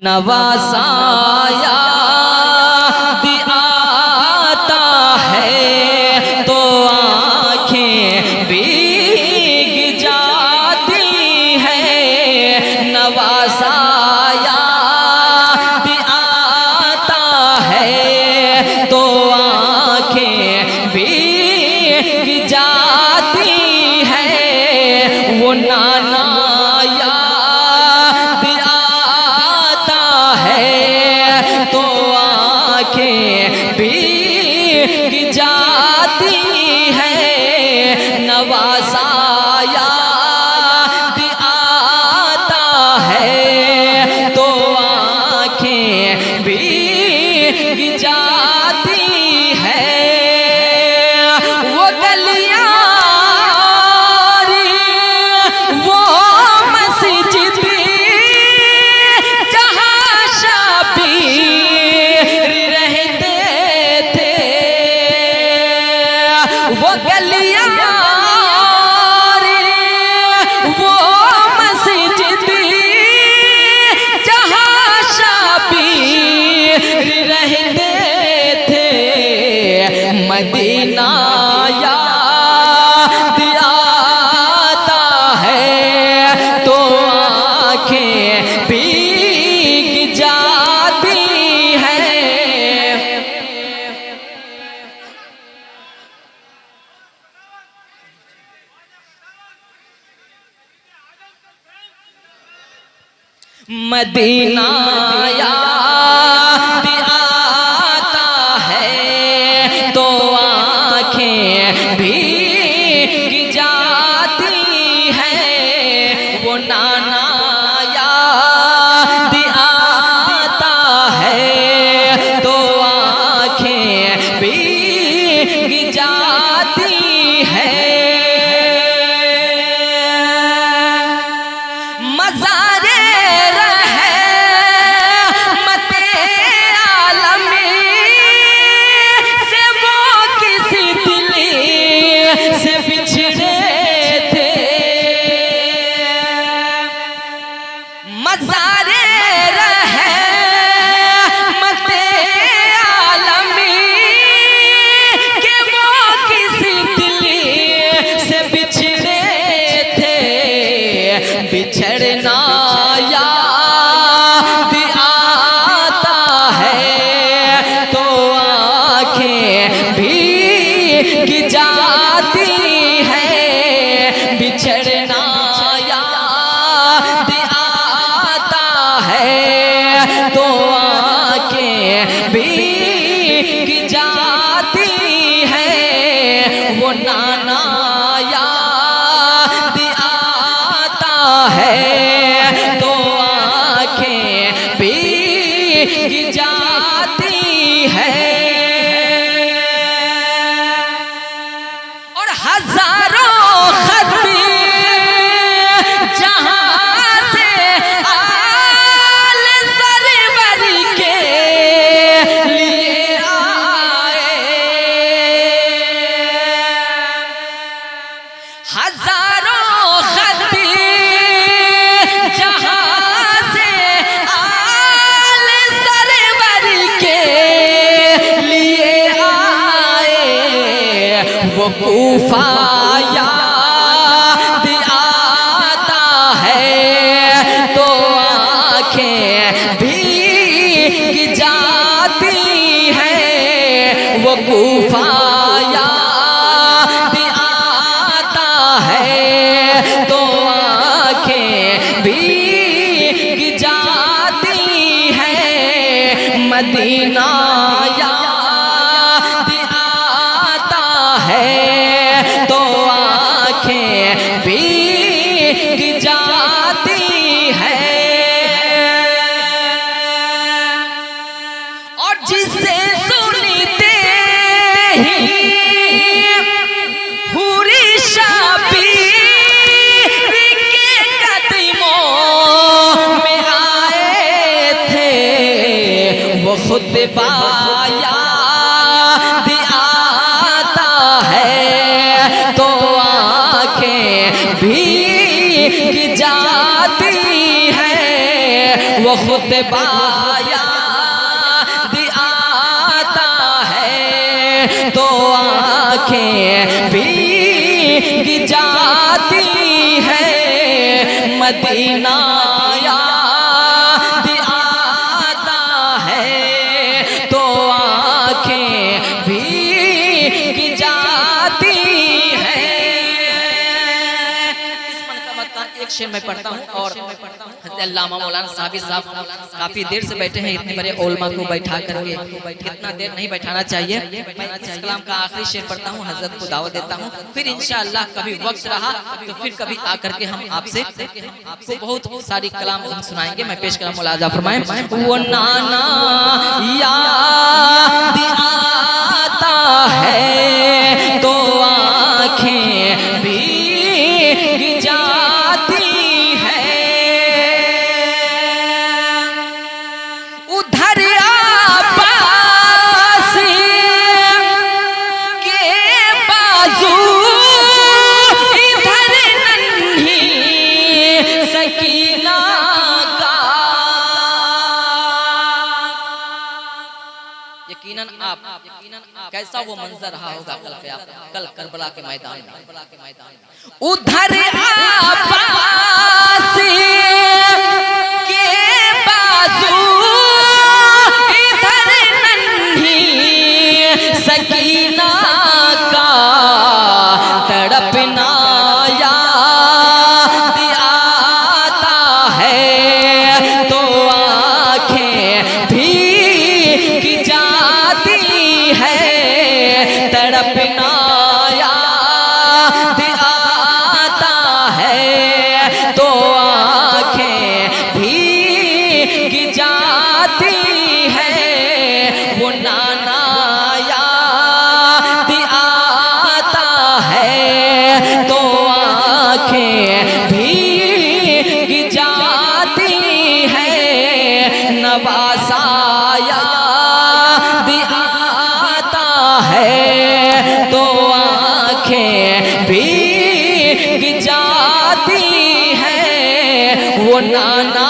नवासाया आता है तो आँखें भीग जाती है। नवासाया आता है तो आँखें भीग जाती है। वो नाना तो आँखें भीग जाती है। नवासाया आता है तो आँखें भीग जाती है। वो गलियां वो मस्जिद वो गलियां वो मस्जिद जहाँ शाबीर रहते थे। मदीना याद आता है तो आँखें भीग जाती है। मदीना याद आता है तो आँखें भीग जाती है। वो नाना याद आता है तो आँखें भीग जाती है। मज़ारे मज़ारे रहमत आलमी के वो किसी दिल से बिछड़े थे। बिछड़ना याद आता है तो आँखें भीग जाती है। बिछड़ना तो आँखें भीग जाती है। वो नाना याद आता है तो आँखें भीग जाती है। और हजारों खत जहाँ हजारों खत जहाँ से आल सरवर के लिए आए। वो कूफा याद आता है तो आँखें भीग जाती है। वो कूफा तो आँखें भीग जाती है। मदीना याद आता है तो आँखें भीग जाती है। और जिसे सुनते ही हुरी शाबी खुद याद आता है तो आँखें भीग जाती है। वो खुतबा याद आता है तो आंखें भीग जाती है, मदीना याद आता है तो आंखें भीग जाती है। इस मनकबत का एक शेर मैं पढ़ता हूँ और अल्लामा मौलाना साबिर साहब काफी देर से बैठे हैं, इतने बड़े उलमा को बैठा करके इतना देर नहीं बैठाना चाहिए। मैं इस कलाम का आखिरी शेर पढ़ता हूँ, हजरत को दावत देता हूँ, फिर इंशाअल्लाह कभी वक्त रहा तो फिर कभी आकर के हम आपसे बहुत सारी कलाम हम सुनाएंगे। मैं पेश करूँ मुलाजा फरमाएं। वो नाना याद आता है तो आँखें भीग जाती है, उधर आबास के बाजू इधर नन्ही सकीना का। यकीनन आप कैसा वो मंजर रहा होगा कल करबला के मैदान में। उधर आबास के बाजू इधर नन्ही सकीना का तड़पना याद आता है तो आंखें भीग जाती है, तड़पना याद आता है तो आंखें भीग जाती है। वो नाना याद आता है तो आंखें भीग जाती है, नवासा याद आता है तो आंखें भीग जाती है। वो नाना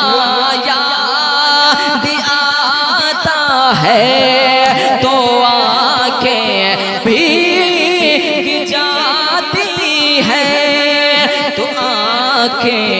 याद आता है तो आंखें भीग जाती है, तो आंखें